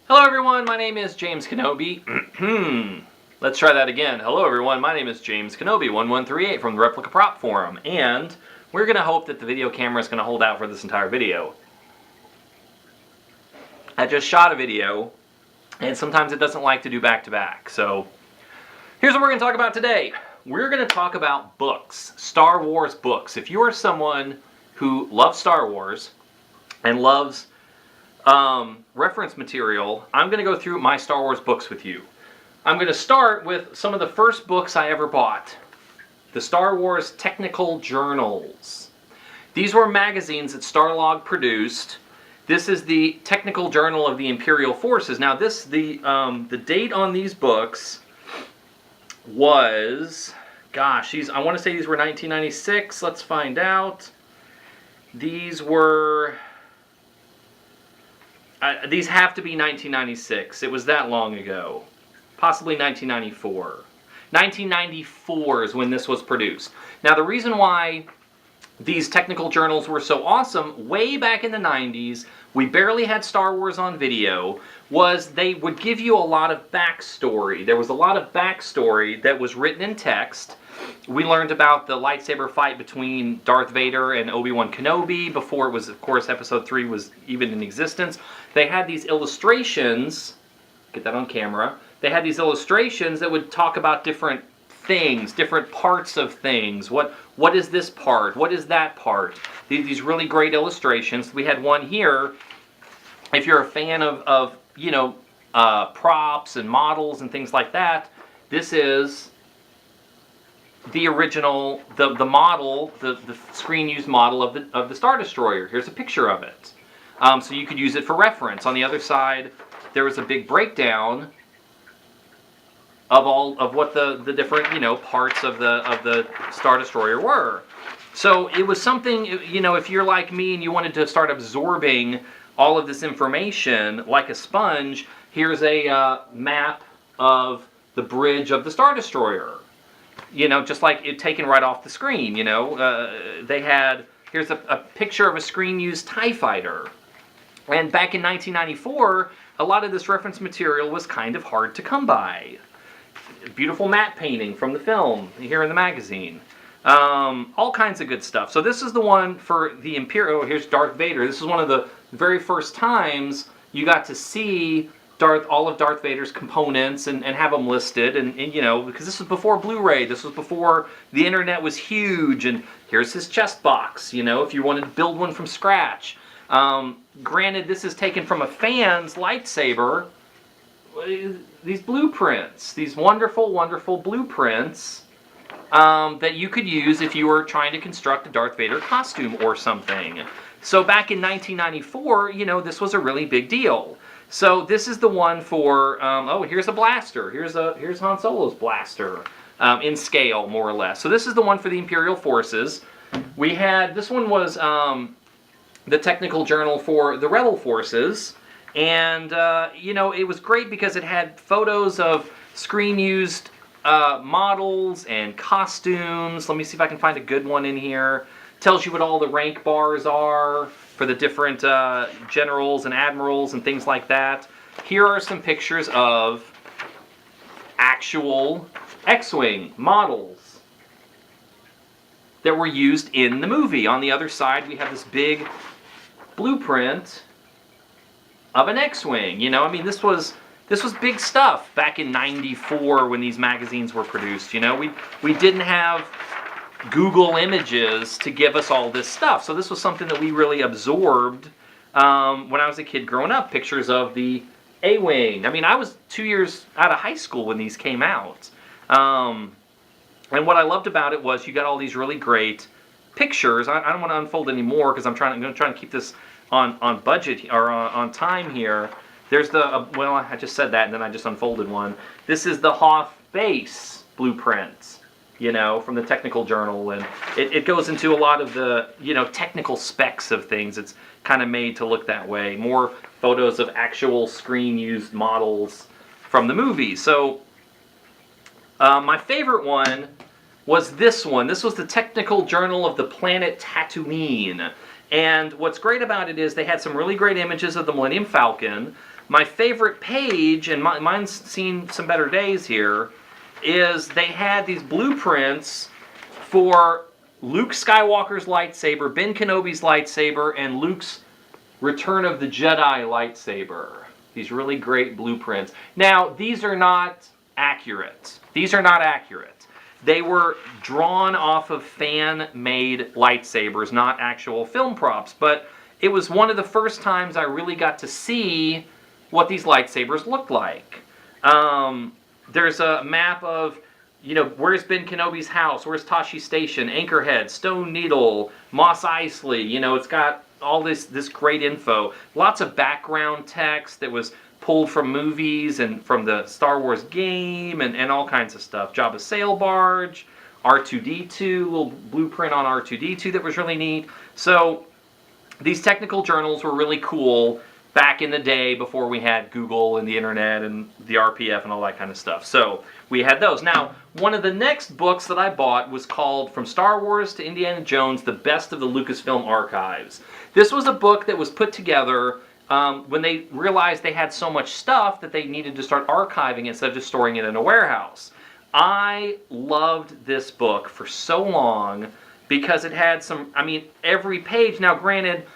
Hello everyone, my name is James Kenobi. Let's try that again. Hello everyone, my name is James Kenobi 1138 from the Replica Prop Forum, and we're going to hope that the video camera is going to hold out for this entire video. I just shot a video, and sometimes it doesn't like to do back-to-back, so here's what we're going to talk about today. We're going to talk about books, Star Wars books. If you are someone who loves Star Wars and loves reference material, I'm going to go through my Star Wars books with you. I'm going to start with some of the first books I ever bought. The Star Wars Technical Journals. These were magazines that Starlog produced. This is the Technical Journal of the Imperial Forces. Now the date on these books was, gosh, I want to say these were 1996. Let's find out. These were... these have to be 1996. It was that long ago. Possibly 1994. 1994 is when this was produced. Now the reason why these technical journals were so awesome, way back in the 90s, we barely had Star Wars on video, was they would give you a lot of backstory. There was a lot of backstory that was written in text. We learned about the lightsaber fight between Darth Vader and Obi-Wan Kenobi before it was, of course, Episode 3 was even in existence. They had these illustrations, get that on camera, they had these illustrations that would talk about different things, different parts of things. What is this part? What is that part? These really great illustrations. We had one here. If you're a fan of you know, props and models and things like that, this is the original, the model, the screen used model of the Star Destroyer. Here's a picture of it. So you could use it for reference. On the other side, there was a big breakdown of what the different, you know, parts of the Star Destroyer were. So it was something, you know, if you're like me and you wanted to start absorbing all of this information like a sponge, here's a map of the bridge of the Star Destroyer. You know, just like it taken right off the screen, you know. They had, here's a picture of a screen-used TIE fighter. And back in 1994, a lot of this reference material was kind of hard to come by. Beautiful matte painting from the film here in the magazine. All kinds of good stuff. So this is the one for the Imperial. Oh, here's Darth Vader. This is one of the very first times you got to see all of Darth Vader's components and have them listed, and you know, because this was before Blu-ray, this was before the internet was huge, and here's his chest box, you know, if you wanted to build one from scratch. Granted, this is taken from a fan's lightsaber. These blueprints, these wonderful, wonderful blueprints that you could use if you were trying to construct a Darth Vader costume or something. So back in 1994, you know, this was a really big deal. So this is the one for, oh, here's a blaster. Here's Han Solo's blaster in scale, more or less. So this is the one for the Imperial Forces. We had, this one was the technical journal for the Rebel Forces. And, you know, it was great because it had photos of screen-used models and costumes. Let me see if I can find a good one in here. Tells you what all the rank bars are for the different generals and admirals and things like that. Here are some pictures of actual X-Wing models that were used in the movie. On the other side, we have this big blueprint of an X-Wing. You know, I mean, this was big stuff back in '94 when these magazines were produced. You know, we didn't have Google Images to give us all this stuff. So this was something that we really absorbed when I was a kid growing up. Pictures of the A-Wing. I mean, I was 2 years out of high school when these came out. And what I loved about it was you got all these really great pictures. I don't want to unfold any more because I'm going to try to keep this on budget or on time here. There's the, well, I just said that and then I just unfolded one. This is the Hoth base blueprint, you know, from the technical journal, and it goes into a lot of the, you know, technical specs of things. It's kind of made to look that way. More photos of actual screen-used models from the movie. So my favorite one was this one. This was the Technical Journal of the Planet Tatooine. And what's great about it is they had some really great images of the Millennium Falcon. My favorite page, and mine's seen some better days here, is they had these blueprints for Luke Skywalker's lightsaber, Ben Kenobi's lightsaber, and Luke's Return of the Jedi lightsaber. These really great blueprints. Now, these are not accurate. These are not accurate. They were drawn off of fan-made lightsabers, not actual film props. But it was one of the first times I really got to see what these lightsabers looked like. There's a map of, where's Ben Kenobi's house, where's Tashi Station, Anchorhead, Stone Needle, Mos Eisley. It's got all this great info. Lots of background text that was pulled from movies and from the Star Wars game and all kinds of stuff. Jabba's sail barge, R2-D2, little blueprint on R2-D2 that was really neat. So these technical journals were really cool back in the day before we had Google and the internet and the RPF and all that kind of stuff. So we had those. Now, one of the next books that I bought was called From Star Wars to Indiana Jones, The Best of the Lucasfilm Archives. This was a book that was put together when they realized they had so much stuff that they needed to start archiving it instead of just storing it in a warehouse. I loved this book for so long because it had every page. Now, granted,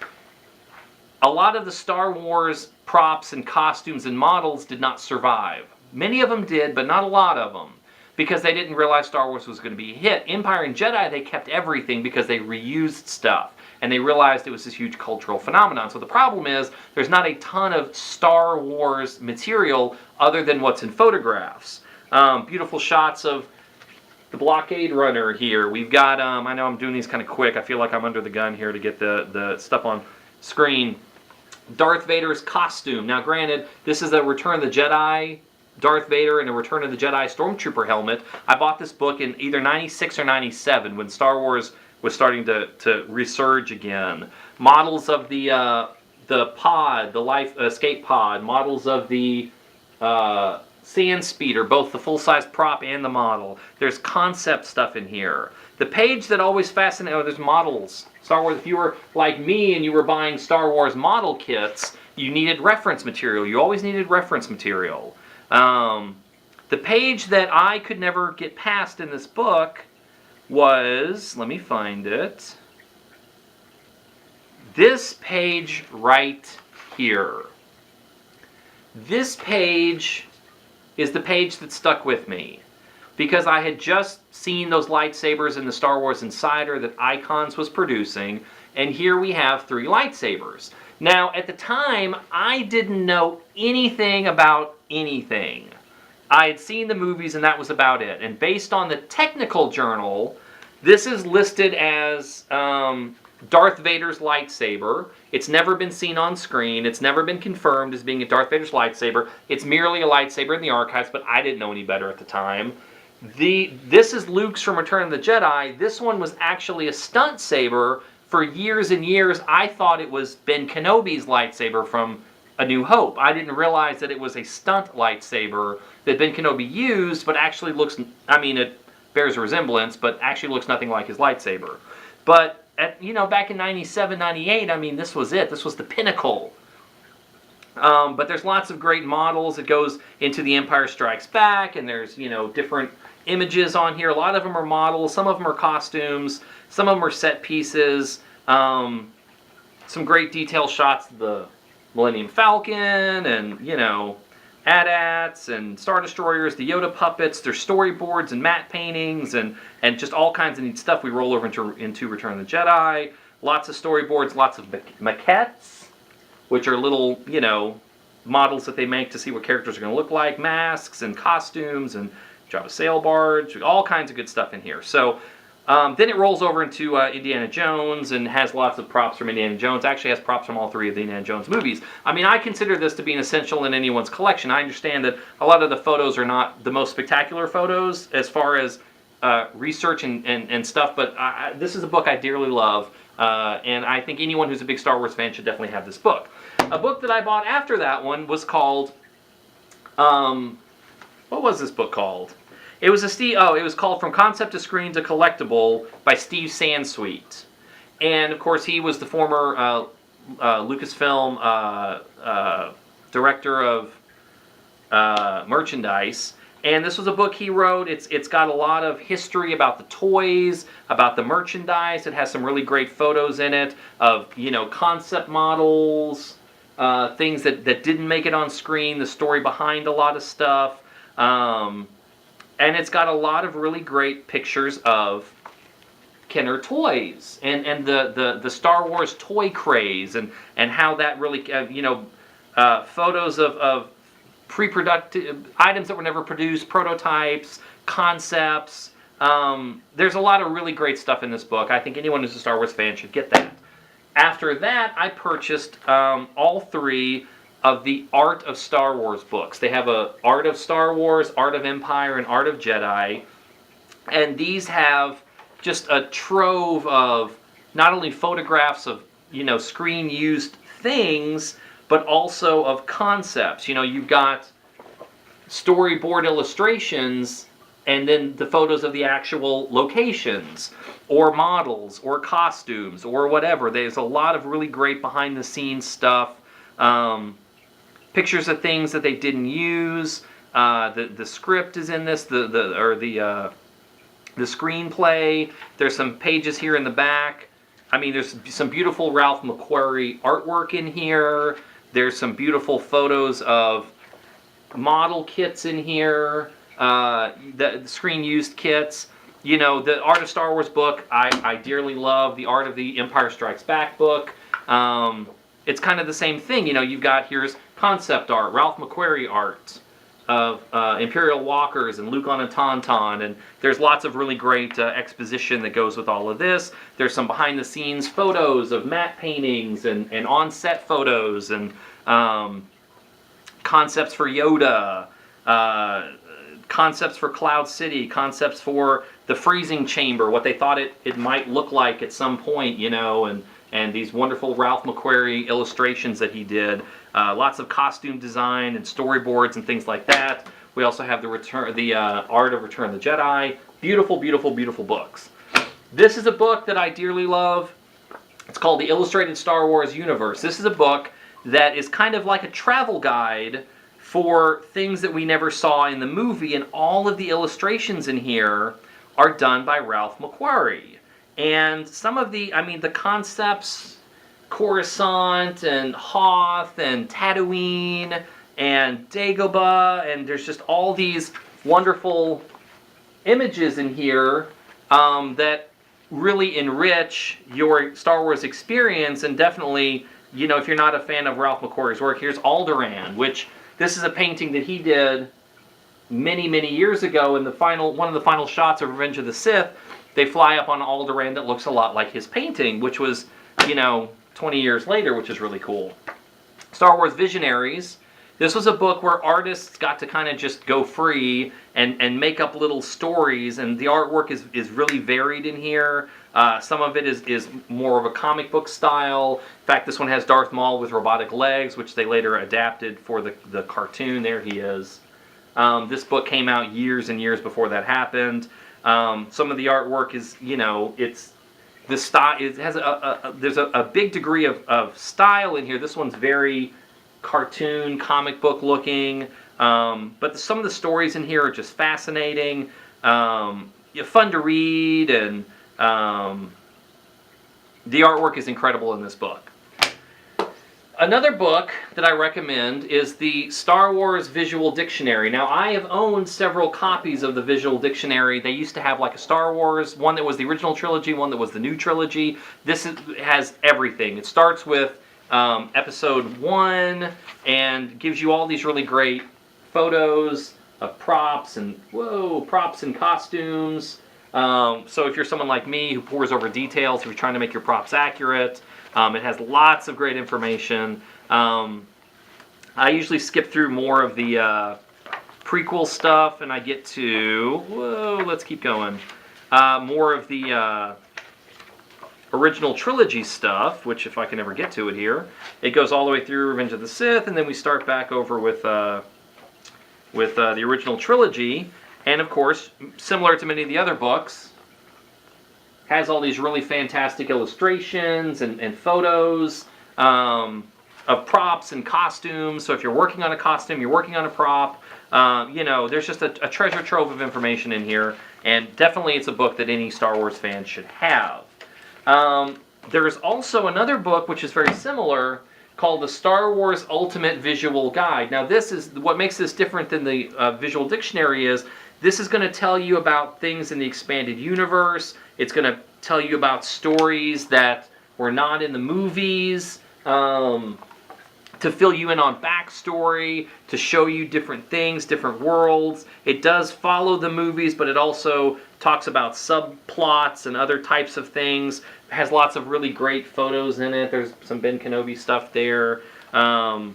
a lot of the Star Wars props and costumes and models did not survive. Many of them did, but not a lot of them, because they didn't realize Star Wars was going to be a hit. Empire and Jedi, they kept everything because they reused stuff, and they realized it was this huge cultural phenomenon. So the problem is, there's not a ton of Star Wars material other than what's in photographs. Beautiful shots of the blockade runner here. We've got, I know I'm doing these kind of quick. I feel like I'm under the gun here to get the stuff on screen. Darth Vader's costume. Now, granted, this is a Return of the Jedi Darth Vader in a Return of the Jedi Stormtrooper helmet. I bought this book in either 96 or 97 when Star Wars was starting to resurge again. Models of the pod, the escape pod, models of the sand speeder, both the full-size prop and the model. There's concept stuff in here. The page that always fascinated, there's models. Star Wars, if you were like me and you were buying Star Wars model kits, you needed reference material. You always needed reference material. The page that I could never get past in this book was, let me find it, this page right here. This page is the page that stuck with me, because I had just seen those lightsabers in the Star Wars Insider that Icons was producing, and here we have 3 lightsabers. Now, at the time, I didn't know anything about anything. I had seen the movies and that was about it. And based on the technical journal, this is listed as Darth Vader's lightsaber. It's never been seen on screen. It's never been confirmed as being a Darth Vader's lightsaber. It's merely a lightsaber in the archives, but I didn't know any better at the time. This is Luke's from Return of the Jedi. This one was actually a stunt saber. For years and years, I thought it was Ben Kenobi's lightsaber from A New Hope. I didn't realize that it was a stunt lightsaber that Ben Kenobi used, but actually looks, it bears a resemblance, but actually looks nothing like his lightsaber. But, back in 97, 98, this was it. This was the pinnacle. But there's lots of great models. It goes into The Empire Strikes Back, and there's, different images on here. A lot of them are models. Some of them are costumes. Some of them are set pieces. Some great detail shots of the Millennium Falcon and, AT-ATs and Star Destroyers, the Yoda puppets. There's storyboards and matte paintings and just all kinds of neat stuff. We roll over into Return of the Jedi. Lots of storyboards, lots of maquettes, which are little, models that they make to see what characters are going to look like. Masks and costumes and Jabba's sail barge. All kinds of good stuff in here. So then it rolls over into Indiana Jones and has lots of props from Indiana Jones. Actually has props from all 3 of the Indiana Jones movies. I consider this to be an essential in anyone's collection. I understand that a lot of the photos are not the most spectacular photos as far as research and stuff, but this is a book I dearly love, and I think anyone who's a big Star Wars fan should definitely have this book. A book that I bought after that one was called, what was this book called? It was it was called From Concept to Screen to Collectible by Steve Sansweet. And of course he was the former Lucasfilm director of merchandise. And this was a book he wrote. It's got a lot of history about the toys, about the merchandise. It has some really great photos in it of, you know, concept models, things that didn't make it on screen, the story behind a lot of stuff. And it's got a lot of really great pictures of Kenner toys and the Star Wars toy craze and how that really, you know, photos of pre-productive items that were never produced, prototypes, concepts. There's a lot of really great stuff in this book. I think anyone who's a Star Wars fan should get that. After that, I purchased all 3 of the Art of Star Wars books. They have a Art of Star Wars, Art of Empire, and Art of Jedi. And these have just a trove of not only photographs of, you know, screen-used things, but also of concepts. You know, you've got storyboard illustrations and then the photos of the actual locations or models or costumes or whatever. There's a lot of really great behind-the-scenes stuff. Pictures of things that they didn't use. The script is in this, the screenplay. There's some pages here in the back. I mean, there's some beautiful Ralph McQuarrie artwork in here. There's some beautiful photos of model kits in here, the screen-used kits. You know, the Art of Star Wars book, I dearly love. The Art of the Empire Strikes Back book. It's kind of the same thing. You know, you've got, here's concept art, Ralph McQuarrie art of Imperial Walkers and Luke on a Tauntaun, and there's lots of really great exposition that goes with all of this. There's some behind-the-scenes photos of matte paintings and on-set photos and concepts for Yoda, concepts for Cloud City, concepts for the freezing chamber, what they thought it might look like at some point, you know, and these wonderful Ralph McQuarrie illustrations that he did. Lots of costume design and storyboards and things like that. We also have the Art of Return of the Jedi. Beautiful, beautiful, beautiful books. This is a book that I dearly love. It's called The Illustrated Star Wars Universe. This is a book that is kind of like a travel guide for things that we never saw in the movie, and all of the illustrations in here are done by Ralph McQuarrie. And some of the, I mean, the concepts, Coruscant and Hoth and Tatooine and Dagobah, and there's just all these wonderful images in here that really enrich your Star Wars experience. And definitely, you know, if you're not a fan of Ralph McQuarrie's work, here's Alderaan, which this is a painting that he did many, many years ago. In the one of the final shots of Revenge of the Sith, they fly up on Alderaan that looks a lot like his painting, which was, you know, 20 years later, which is really cool. Star Wars Visionaries. This was a book where artists got to kind of just go free and make up little stories, and the artwork is really varied in here. Some of it is more of a comic book style. In fact, this one has Darth Maul with robotic legs, which they later adapted for the cartoon. There he is. This book came out years and years before that happened. Some of the artwork is, you know, it's the style. It has there's a big degree of style in here. This one's very cartoon, comic book looking, but some of the stories in here are just fascinating, fun to read, and the artwork is incredible in this book. Another book that I recommend is the Star Wars Visual Dictionary. Now, I have owned several copies of the Visual Dictionary. They used to have like a Star Wars, one that was the original trilogy, one that was the new trilogy. This has everything. It starts with episode 1 and gives you all these really great photos of props and costumes. So if you're someone like me who pores over details, if you're trying to make your props accurate, it has lots of great information. I usually skip through more of the prequel stuff, and I get to, let's keep going, more of the original trilogy stuff, which if I can ever get to it here, it goes all the way through Revenge of the Sith, and then we start back over with the original trilogy. And of course, similar to many of the other books, has all these really fantastic illustrations and photos of of props and costumes. So if you're working on a costume, you're working on a prop, you know, there's just a treasure trove of information in here. And definitely it's a book that any Star Wars fan should have. There's also another book which is very similar called the Star Wars Ultimate Visual Guide. Now this is, what makes this different than the visual dictionary is, this is going to tell you about things in the expanded universe. It's going to tell you about stories that were not in the movies, to fill you in on backstory, to show you different things, different worlds. It does follow the movies, but it also talks about subplots and other types of things. It has lots of really great photos in it. There's some Ben Kenobi stuff there. But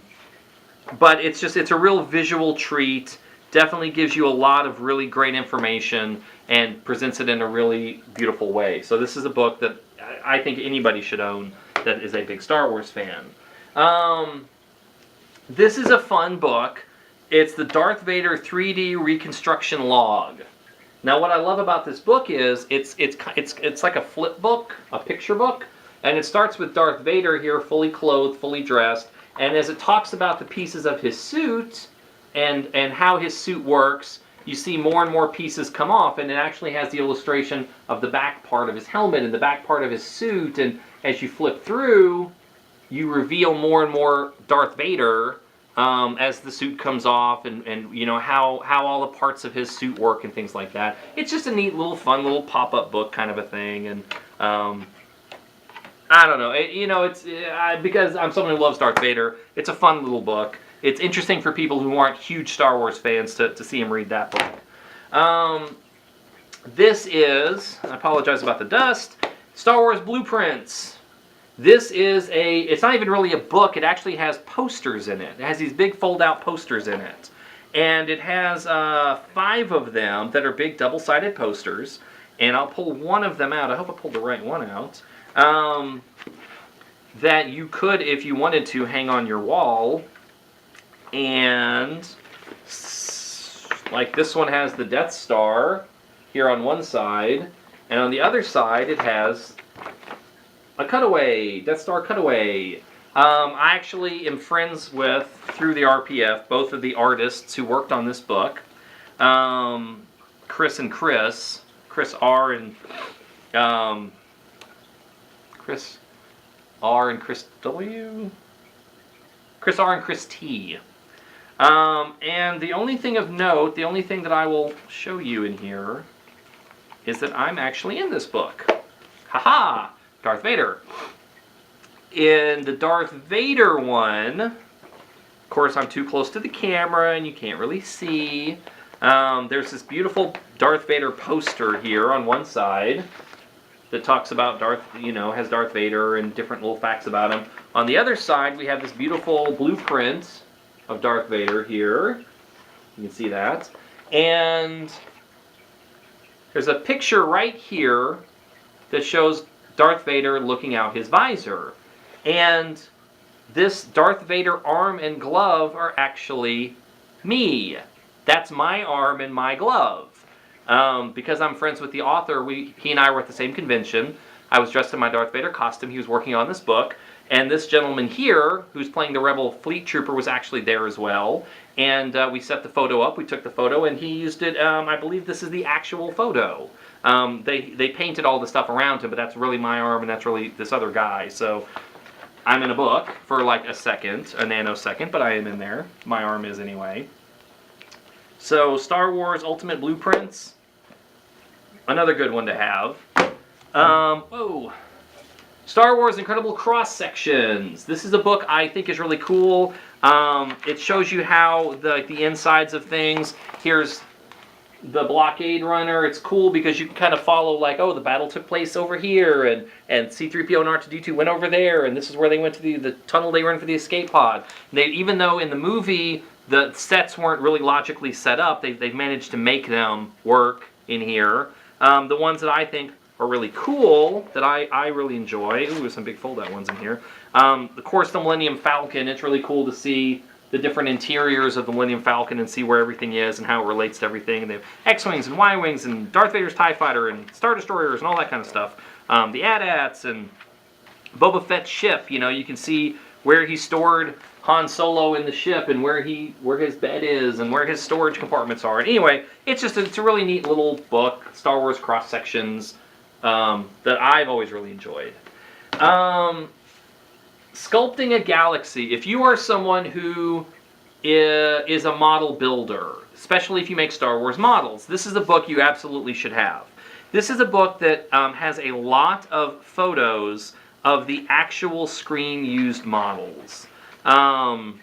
it's a real visual treat. Definitely gives you a lot of really great information and presents it in a really beautiful way. So this is a book that I think anybody should own that is a big Star Wars fan. This is a fun book. It's the Darth Vader 3D Reconstruction Log. Now what I love about this book is it's like a flip book, a picture book, and it starts with Darth Vader here fully clothed, fully dressed, and as it talks about the pieces of his suit and how his suit works, you see more and more pieces come off, and it actually has the illustration of the back part of his helmet and the back part of his suit, and as you flip through, you reveal more and more Darth Vader as the suit comes off, and you know how all the parts of his suit work and things like that. It's just a neat little fun little pop-up book kind of a thing, and I don't know, it's because I'm someone who loves Darth Vader, it's a fun little book. It's interesting for people who aren't huge Star Wars fans to see him read that book. This is, I apologize about the dust, Star Wars Blueprints. This is it's not even really a book, it actually has posters in it. It has these big fold-out posters in it. And it has 5 of them that are big double-sided posters. And I'll pull one of them out. I hope I pulled the right one out. That you could, if you wanted to, hang on your wall. And like this one has the Death Star here on one side. And on the other side it has a cutaway, Death Star cutaway. I actually am friends with, through the RPF, both of the artists who worked on this book. Chris R. and Chris R. and Chris W. Chris R. and Chris T. And the only thing of note, the only thing that I will show you in here is that I'm actually in this book. Haha! Darth Vader. In the Darth Vader one, of course I'm too close to the camera and you can't really see. There's this beautiful Darth Vader poster here on one side that talks about has Darth Vader and different little facts about him. On the other side we have this beautiful blueprint of Darth Vader here. You can see that. And there's a picture right here that shows Darth Vader looking out his visor. And this Darth Vader arm and glove are actually me. That's my arm and my glove. Because I'm friends with the author, he and I were at the same convention. I was dressed in my Darth Vader costume. He was working on this book. And this gentleman here, who's playing the Rebel Fleet Trooper, was actually there as well. And we set the photo up. We took the photo, and he used it. I believe this is the actual photo. They painted all the stuff around him, but that's really my arm, and that's really this other guy. So I'm in a book for like a nanosecond, but I am in there. My arm is anyway. So Star Wars Ultimate Blueprints, another good one to have. Star Wars Incredible Cross Sections. This is a book I think is really cool. It shows you how the insides of things. Here's the blockade runner. It's cool because you can kind of follow the battle took place over here, and C-3PO and R2-D2 went over there, and this is where they went to the tunnel they were in for the escape pod. Even though in the movie the sets weren't really logically set up, they've managed to make them work in here. The ones that I think are really cool, that I really enjoy. Ooh, there's some big fold-out ones in here. Of course, the Millennium Falcon. It's really cool to see the different interiors of the Millennium Falcon and see where everything is and how it relates to everything. And they have X-Wings and Y-Wings and Darth Vader's TIE Fighter and Star Destroyers and all that kind of stuff. The AT-ATs and Boba Fett's ship. You can see where he stored Han Solo in the ship and where his bed is and where his storage compartments are. And anyway, it's a really neat little book, Star Wars cross sections, that I've always really enjoyed. Sculpting a Galaxy. If you are someone who is a model builder, especially if you make Star Wars models, this is a book you absolutely should have. This is a book that has a lot of photos of the actual screen used models. And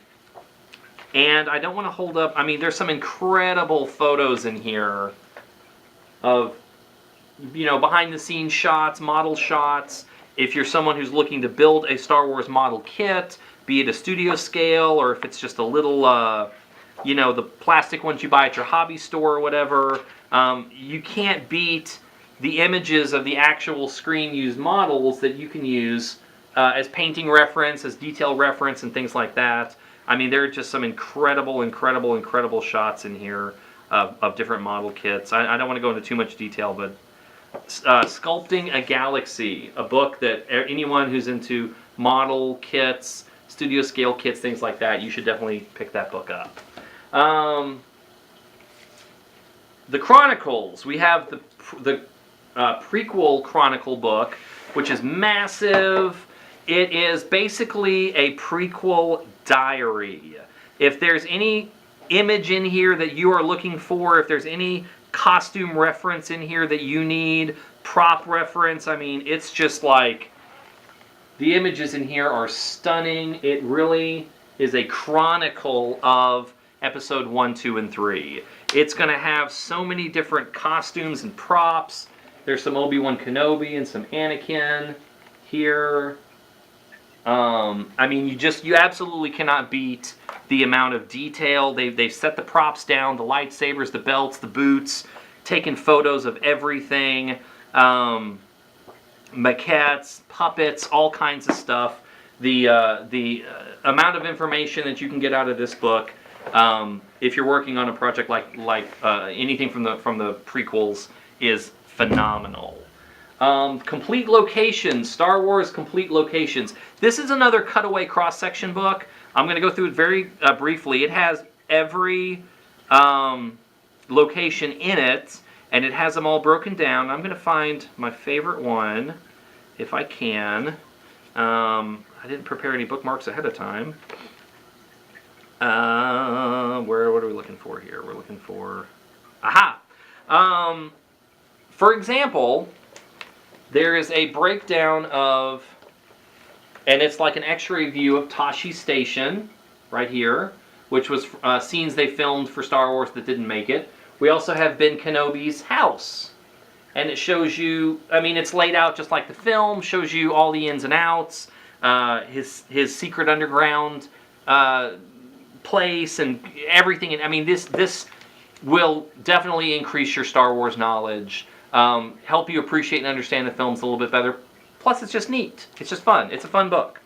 I don't want to hold up, I mean, there's some incredible photos in here of, you know, behind the scenes shots, model shots. If you're someone who's looking to build a Star Wars model kit, be it a studio scale or if it's just a little, you know, the plastic ones you buy at your hobby store or whatever, you can't beat the images of the actual screen used models that you can use as painting reference, as detail reference, and things like that. I mean, there are just some incredible shots in here of different model kits. I don't want to go into too much detail, but Sculpting a Galaxy, a book that anyone who's into model kits, studio scale kits, things like that, you should definitely pick that book up. The Chronicles, we have the prequel Chronicle book, which is massive. It is basically a prequel diary. If there's any image in here that you are looking for, if there's any costume reference in here that you need, prop reference, I mean, it's just like, the images in here are stunning. It really is a chronicle of episode 1, 2, and 3. It's going to have so many different costumes and props. There's some Obi-Wan Kenobi and some Anakin here. I mean, you absolutely cannot beat the amount of detail. They've set the props down, the lightsabers, the belts, the boots, taken photos of everything, maquettes, puppets, all kinds of stuff. The amount of information that you can get out of this book, if you're working on a project like anything from the prequels, is phenomenal. Complete Locations, Star Wars Complete Locations. This is another cutaway cross-section book. I'm going to go through it very briefly. It has every location in it, and it has them all broken down. I'm going to find my favorite one, if I can. I didn't prepare any bookmarks ahead of time. What are we looking for here? We're looking for... Aha! For example, there is a breakdown of, and it's like an x-ray view of Tashi Station, right here, which was scenes they filmed for Star Wars that didn't make it. We also have Ben Kenobi's house, and it shows you, I mean, it's laid out just like the film, shows you all the ins and outs, his secret underground place, and everything. I mean, this will definitely increase your Star Wars knowledge. Help you appreciate and understand the films a little bit better. Plus, it's just neat. It's just fun. It's a fun book.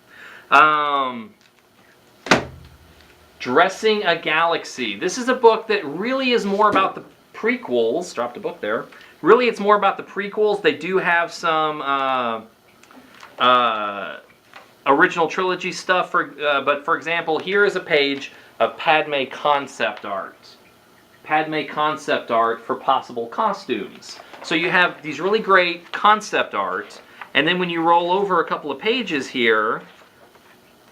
Dressing a Galaxy. This is a book that really is more about the prequels. Dropped a book there. Really, it's more about the prequels. They do have some original trilogy stuff. But for example, here is a page of Padme concept art. Padme concept art for possible costumes. So you have these really great concept art, and then when you roll over a couple of pages here,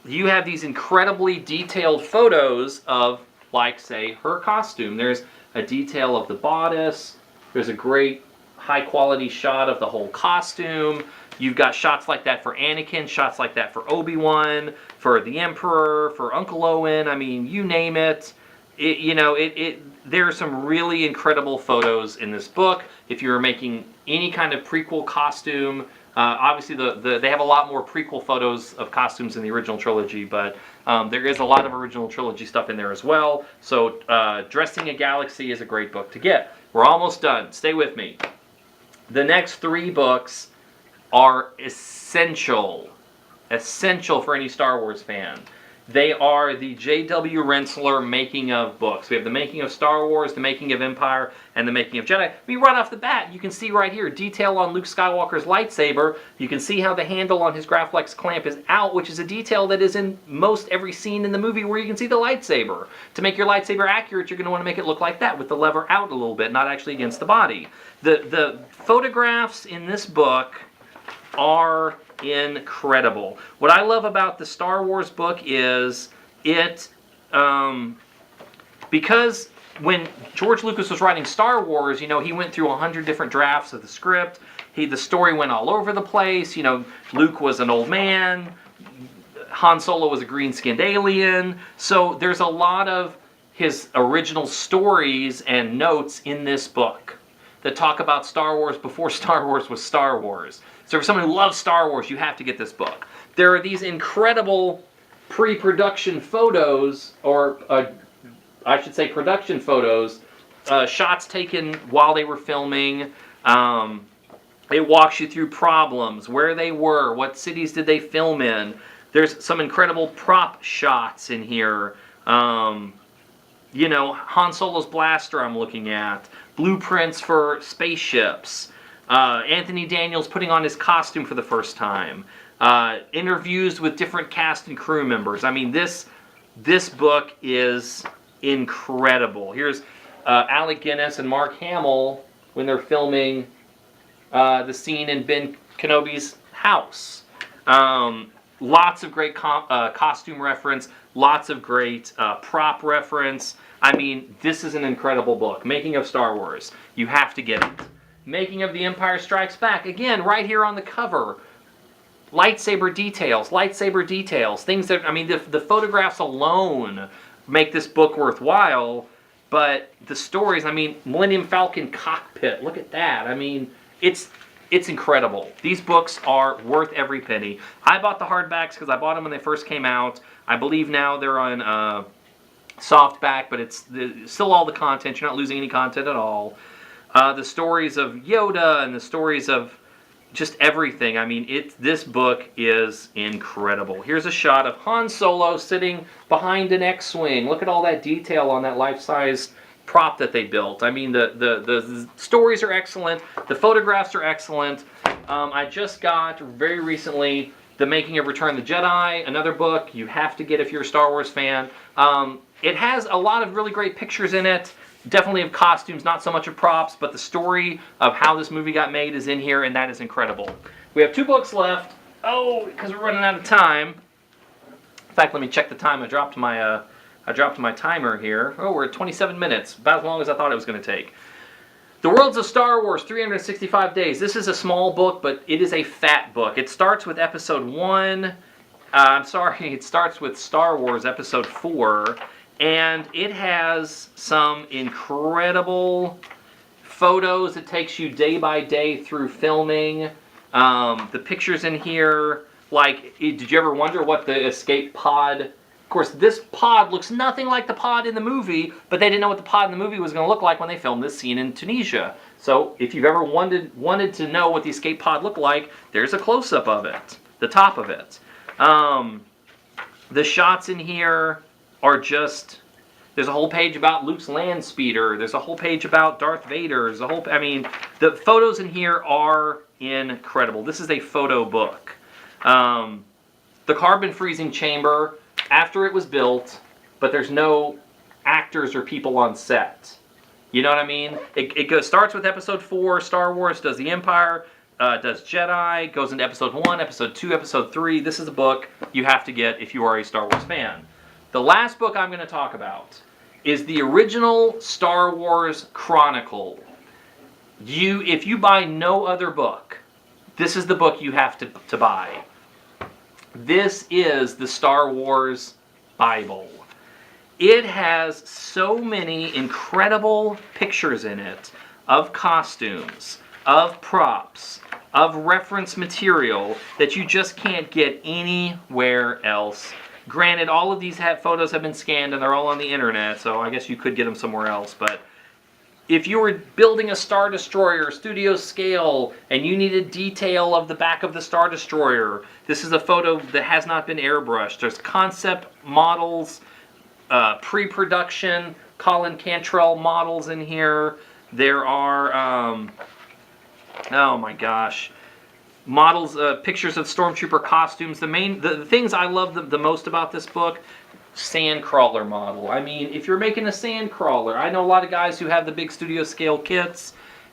you have these incredibly detailed photos of, like, say, her costume. There's a detail of the bodice. There's a great high-quality shot of the whole costume. You've got shots like that for Anakin, shots like that for Obi-Wan, for the Emperor, for Uncle Owen. I mean, you name it. There are some really incredible photos in this book. If you're making any kind of prequel costume, obviously they have a lot more prequel photos of costumes in the original trilogy, but there is a lot of original trilogy stuff in there as well. So Dressing a Galaxy is a great book to get. We're almost done. Stay with me. The next 3 books are essential for any Star Wars fan. They are the J.W. Rensler making of books. We have the making of Star Wars, the making of Empire, and the making of Jedi. I mean, right off the bat, you can see right here, detail on Luke Skywalker's lightsaber. You can see how the handle on his Graflex clamp is out, which is a detail that is in most every scene in the movie where you can see the lightsaber. To make your lightsaber accurate, you're going to want to make it look like that, with the lever out a little bit, not actually against the body. The photographs in this book are incredible. What I love about the Star Wars book is because when George Lucas was writing Star Wars, you know, he went through 100 different drafts of the script. The story went all over the place. You know, Luke was an old man. Han Solo was a green-skinned alien. So there's a lot of his original stories and notes in this book that talk about Star Wars before Star Wars was Star Wars. So for someone who loves Star Wars, you have to get this book. There are these incredible pre-production photos, or I should say production photos, shots taken while they were filming. It walks you through problems, where they were, what cities did they film in. There's some incredible prop shots in here. You know, Han Solo's blaster I'm looking at. Blueprints for spaceships. Anthony Daniels putting on his costume for the first time. Interviews with different cast and crew members. I mean, this book is incredible. Here's Alec Guinness and Mark Hamill when they're filming the scene in Ben Kenobi's house. Lots of great costume reference. Lots of great prop reference. I mean, this is an incredible book. Making of Star Wars. You have to get it. Making of The Empire Strikes Back. Again, right here on the cover. Lightsaber details. Lightsaber details. Things that, I mean, the photographs alone make this book worthwhile. But the stories, I mean, Millennium Falcon cockpit. Look at that. I mean, it's incredible. These books are worth every penny. I bought the hardbacks because I bought them when they first came out. I believe now they're on softback, but it's still all the content. You're not losing any content at all. The stories of Yoda and the stories of just everything. I mean, this book is incredible. Here's a shot of Han Solo sitting behind an X-Wing. Look at all that detail on that life-size prop that they built. I mean, the stories are excellent. The photographs are excellent. I just got, very recently, The Making of Return of the Jedi, another book you have to get if you're a Star Wars fan. It has a lot of really great pictures in it. Definitely of costumes, not so much of props, but the story of how this movie got made is in here, and that is incredible. We have 2 books left. Oh, because we're running out of time. In fact, let me check the time. I dropped my timer here. Oh, we're at 27 minutes, about as long as I thought it was going to take. The Worlds of Star Wars, 365 Days. This is a small book, but it is a fat book. It starts with Episode 1. It starts with Star Wars Episode 4. And it has some incredible photos. It takes you day by day through filming. The pictures in here, like, did you ever wonder what the escape pod... Of course, this pod looks nothing like the pod in the movie, but they didn't know what the pod in the movie was going to look like when they filmed this scene in Tunisia. So, if you've ever wanted to know what the escape pod looked like, there's a close-up of it, the top of it. The shots in here are just... There's a whole page about Luke's land speeder. There's a whole page about Darth Vader. There's a whole... I mean, the photos in here are incredible. This is a photo book. The carbon freezing chamber, after it was built, but there's no actors or people on set. You know what I mean? It starts with Episode 4, Star Wars, does the Empire, does Jedi, goes into Episode 1, Episode 2, Episode 3. This is a book you have to get if you are a Star Wars fan. The last book I'm going to talk about is the original Star Wars Chronicle. If you buy no other book, this is the book you have to buy. This is the Star Wars Bible. It has so many incredible pictures in it of costumes, of props, of reference material that you just can't get anywhere else. Granted, all of these photos have been scanned and they're all on the internet, so I guess you could get them somewhere else, but if you were building a Star Destroyer, studio scale, and you needed detail of the back of the Star Destroyer, this is a photo that has not been airbrushed. There's concept models, pre-production, Colin Cantrell models in here. There are, oh my gosh, models, pictures of Stormtrooper costumes. The things I love the most about this book, Sandcrawler model. I mean, if you're making a Sandcrawler, I know a lot of guys who have the big studio scale kits.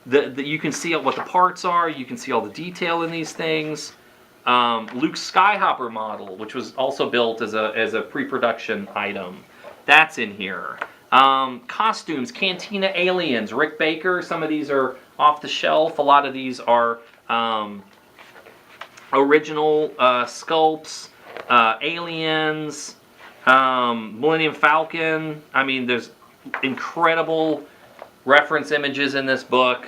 You can see what the parts are. You can see all the detail in these things. Luke Skyhopper model, which was also built as a pre-production item. That's in here. Costumes, Cantina Aliens, Rick Baker. Some of these are off the shelf. A lot of these are original sculpts, Aliens, Millennium Falcon. I mean, there's incredible reference images in this book.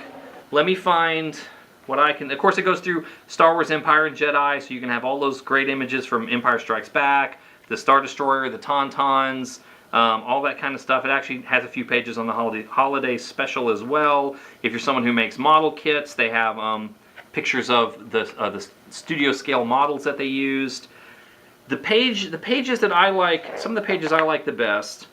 Let me find what I can. Of course, it goes through Star Wars, Empire, and Jedi, so you can have all those great images from Empire Strikes Back, the Star Destroyer, the Tauntauns, all that kind of stuff. It actually has a few pages on the holiday special as well. If you're someone who makes model kits, they have pictures of the studio scale models that they used. The pages that I like, some of the pages I like the best,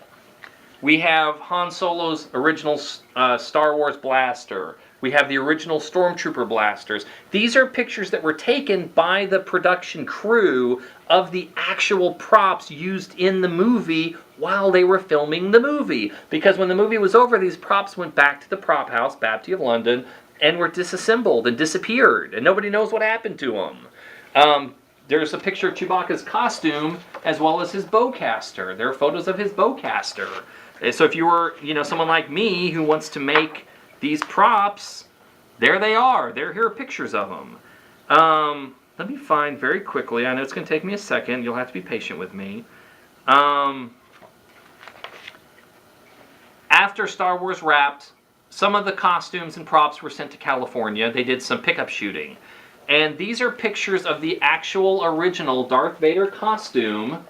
we have Han Solo's original Star Wars blaster. We have the original Stormtrooper blasters. These are pictures that were taken by the production crew of the actual props used in the movie while they were filming the movie. Because when the movie was over, these props went back to the prop house, Babty of London, and were disassembled and disappeared. And nobody knows what happened to them. There's a picture of Chewbacca's costume as well as his bowcaster. There are photos of his bowcaster. So if you were, someone like me who wants to make these props, there they are. Here are pictures of them. Let me find very quickly. I know it's going to take me a second. You'll have to be patient with me. After Star Wars wrapped, some of the costumes and props were sent to California. They did some pickup shooting. And these are pictures of the actual original Darth Vader costume,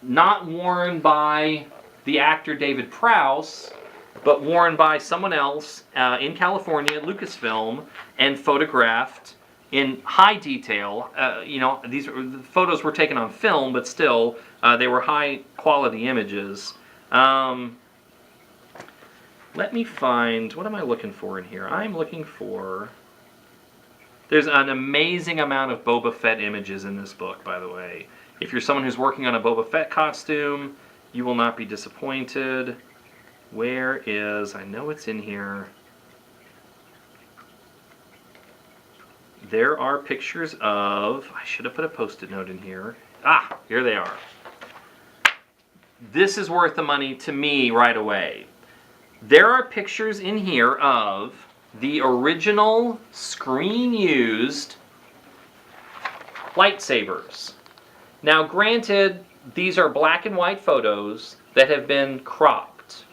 not worn by the actor David Prowse, but worn by someone else in California at Lucasfilm and photographed in high detail. These photos were taken on film, but still, they were high quality images. Let me find, what am I looking for in here? I'm looking for... There's an amazing amount of Boba Fett images in this book, by the way. If you're someone who's working on a Boba Fett costume, you will not be disappointed. Where is... I know it's in here. There are pictures of... I should have put a post-it note in here. Ah, here they are. This is worth the money to me right away. There are pictures in here of the original screen-used lightsabers. Now, granted, these are black and white photos that have been cropped,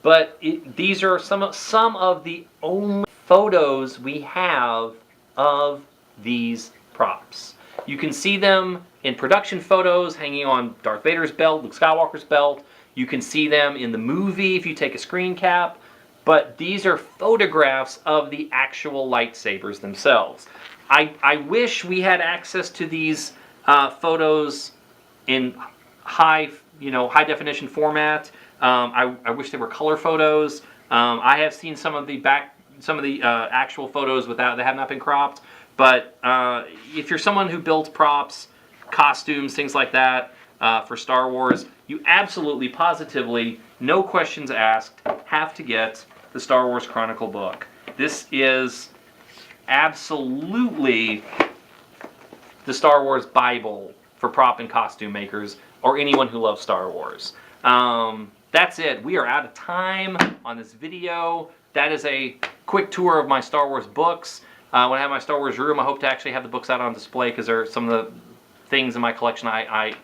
but these are some of the only photos we have of these props. You can see them in production photos hanging on Darth Vader's belt, Luke Skywalker's belt. You can see them in the movie if you take a screen cap. But these are photographs of the actual lightsabers themselves. I wish we had access to these photos in high definition format. I wish they were color photos. I have seen some of the actual photos that have not been cropped. But if you're someone who builds props, costumes, things like that for Star Wars, you absolutely, positively, no questions asked, have to get the Star Wars Chronicle book. This is absolutely the Star Wars Bible for prop and costume makers or anyone who loves Star Wars. That's it. We are out of time on this video. That is a quick tour of my Star Wars books. When I have my Star Wars room, I hope to actually have the books out on display because they're some of the things in my collection I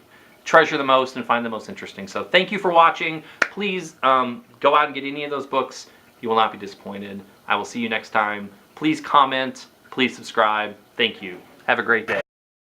treasure the most and find the most interesting. So thank you for watching. Please go out and get any of those books. You will not be disappointed. I will see you next time. Please comment. Please subscribe. Thank you. Have a great day.